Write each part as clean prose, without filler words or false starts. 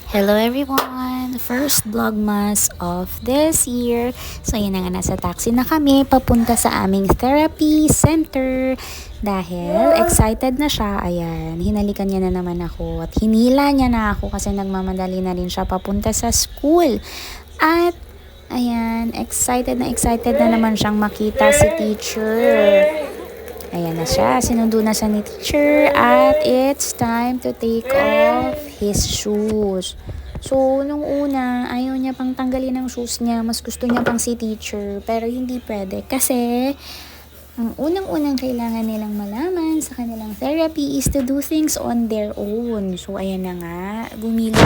Hello everyone! First vlogmas of this year. So yun na nga, nasa taxi na kami papunta sa aming therapy center. Dahil excited na siya, ayan, hinalikan niya na naman ako at hinila niya na ako kasi nagmamadali na rin siya papunta sa school. At ayan, excited na naman siyang makita si teacher. Ayan na siya, sinundo na siya ni teacher at it's time to take off his shoes. So, nung una, ayaw niya pang tanggalin ang shoes niya. Mas gusto niya pang si teacher. Pero hindi pwede kasi ang unang-unang kailangan nilang malaman sa kanilang therapy is to do things on their own. So, ayan na nga, gumili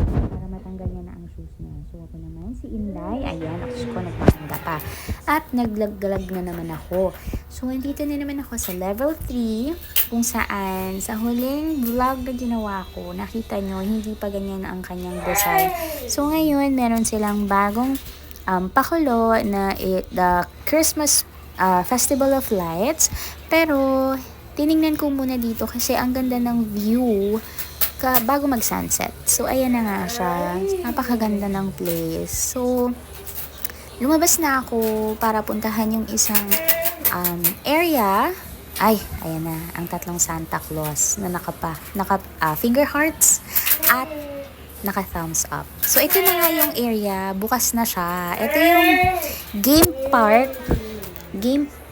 para matanggal niya na ang shoes niya. So, ako naman, si Inday, ayan, ako ko nagpakanda pa. At naglaglag na naman ako. So, andito na naman ako sa level 3 kung saan sa huling vlog na ginawa ko, nakita nyo, hindi pa ganyan ang kanyang design. So, ngayon, meron silang bagong pakulo na the Christmas Festival of Lights. Pero, tiningnan ko muna dito kasi ang ganda ng view bago mag-sunset. So, ayan na nga siya. Napakaganda ng place. So, lumabas na ako para puntahan yung isang area. Ay, ayan na, ang tatlong Santa Claus na naka finger hearts at naka thumbs up. So, ito na nga yung area, bukas na siya. Ito yung game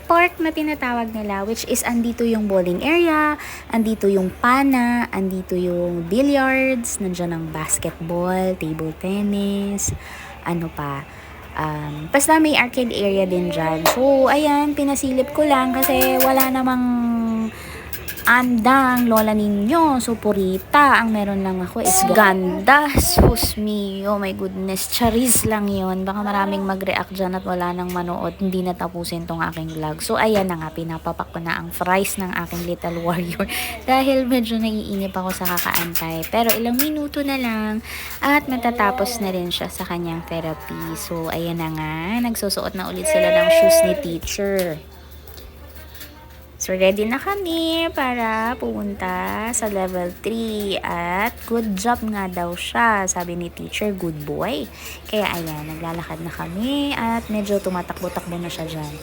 park na tinatawag nila, which is andito yung bowling area, andito yung pana, andito yung billiards, nandiyan ang basketball, table tennis, ano pa. Basta may arcade area din dyan. So, ayan, pinasilip ko lang kasi wala namang andang lola ninyo. So, purita. Ang meron lang ako is ganda. Sus me. Oh my goodness. Charis lang yon. Baka maraming mag-react dyan at wala nang manood. Hindi natapusin tong aking vlog. So, ayan na nga. Pinapapak ko na ang fries ng aking little warrior. Dahil medyo naiinip ako sa kakaantay. Pero ilang minuto na lang at matatapos na rin siya sa kanyang therapy. So, ayan na nga. Nagsusuot na ulit sila ng shoes ni teacher. So, ready na kami para pumunta sa level 3 at good job nga daw siya. Sabi ni teacher, good boy. Kaya ayan, naglalakad na kami at medyo tumatakbo-takbo na siya dyan.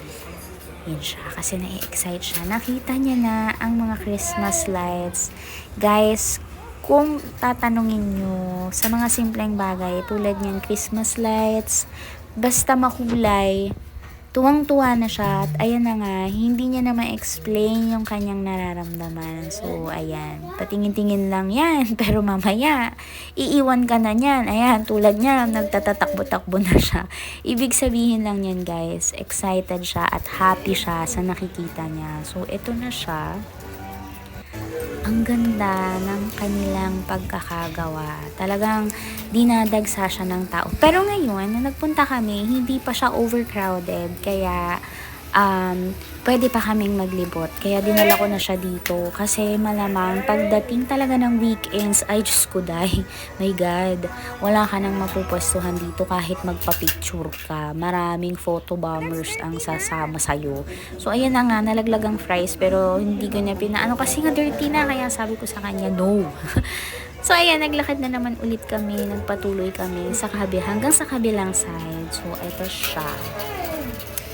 Yun siya, kasi na-excite siya. Nakita niya na ang mga Christmas lights. Guys, kung tatanungin nyo sa mga simpleng bagay tulad niyan, Christmas lights, basta makulay, tuwang-tuwa na siya at ayan na nga, hindi niya na ma-explain yung kanyang nararamdaman. So, ayan, patingin-tingin lang yan, pero mamaya, iiwan ka na niyan. Ayan, tulad niya, nagtatatakbo-takbo na siya. Ibig sabihin lang yan, guys, excited siya at happy siya sa nakikita niya. So, ito na siya. Ang ganda ng kanilang pagkakagawa. Talagang dinadagsa siya ng tao. Pero ngayon, na nagpunta kami, hindi pa siya overcrowded. Kaya, pwede pa kaming maglibot. Kaya dinala ko na siya dito. Kasi malamang, pagdating talaga ng weekends, ay Diyos ko dahi. My God, wala ka nang mapupwestuhan dito kahit magpa-picture ka. Maraming photo bombers ang sasama sa'yo. So, ayan na nga, nalaglag ang fries. Pero hindi ko niya pinaano kasi nga dirty na. Kaya sabi ko sa kanya, no. So, ayan, naglakad na naman ulit kami. Nagpatuloy kami sa hanggang sa kabilang side. So, ito siya.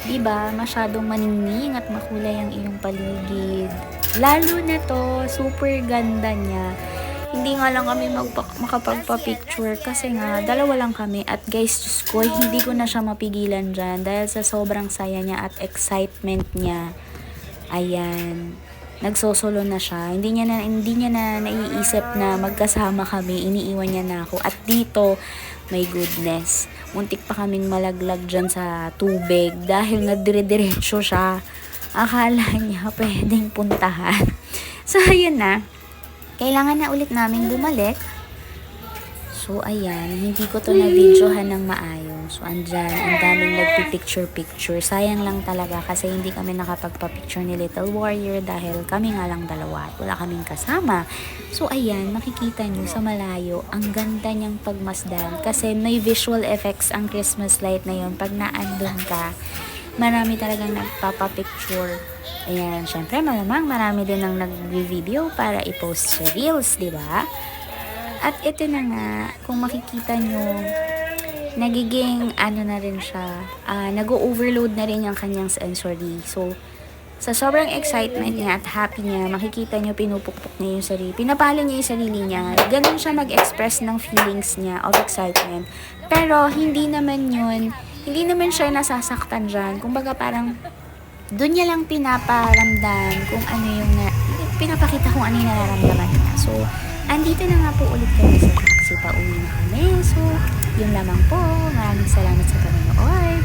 Diba, masyadong maningning at makulay ang iyong paligid. Lalo na to, super ganda niya. Hindi nga lang kami makapagpa-picture kasi nga, dalawa lang kami. At guys, Diyos ko, hindi ko na siya mapigilan dyan dahil sa sobrang saya niya at excitement niya. Ayan. Nagsosolo na siya. Hindi niya na naiisip na magkasama kami. Iniiwan niya na ako. At dito, my goodness, muntik pa kaming malaglag dyan sa tubig dahil nadire-diretso siya. Akala niya pwedeng puntahan. So, ayun na. Kailangan na ulit namin bumalik. So, ayan, hindi ko to na-videohan ng maayos. So, andyan, ang daming nagpipicture-picture. Sayang lang talaga kasi hindi kami nakapagpa-picture ni Little Warrior dahil kami nga lang dalawa at wala kaming kasama. So, ayan, makikita nyo sa malayo, ang ganda niyang pagmasdan kasi may visual effects ang Christmas light na yun. Pag naandun ka, marami talagang nagpapapicture. Ayan, syempre, malamang marami din ang nag-video para i-post sa Reels, di ba? At ito na nga, kung makikita nyo, nagiging na rin siya, nag-overload na rin yung kanyang sensory. So, sa sobrang excitement niya at happy niya, makikita niyo pinupukpok niya yung sarili. Pinapalo niya yung sarili niya. Ganun siya mag-express ng feelings niya of excitement. Pero hindi naman siya nasasaktan dyan. Kumbaga parang, doon niya lang pinaparamdam kung ano yung, pinapakita kung ano yung nararamdaman niya. So, andito na nga po ulit kami sa taxi. Pauwi na kami. So, yun lamang po. Maraming salamat sa panonood.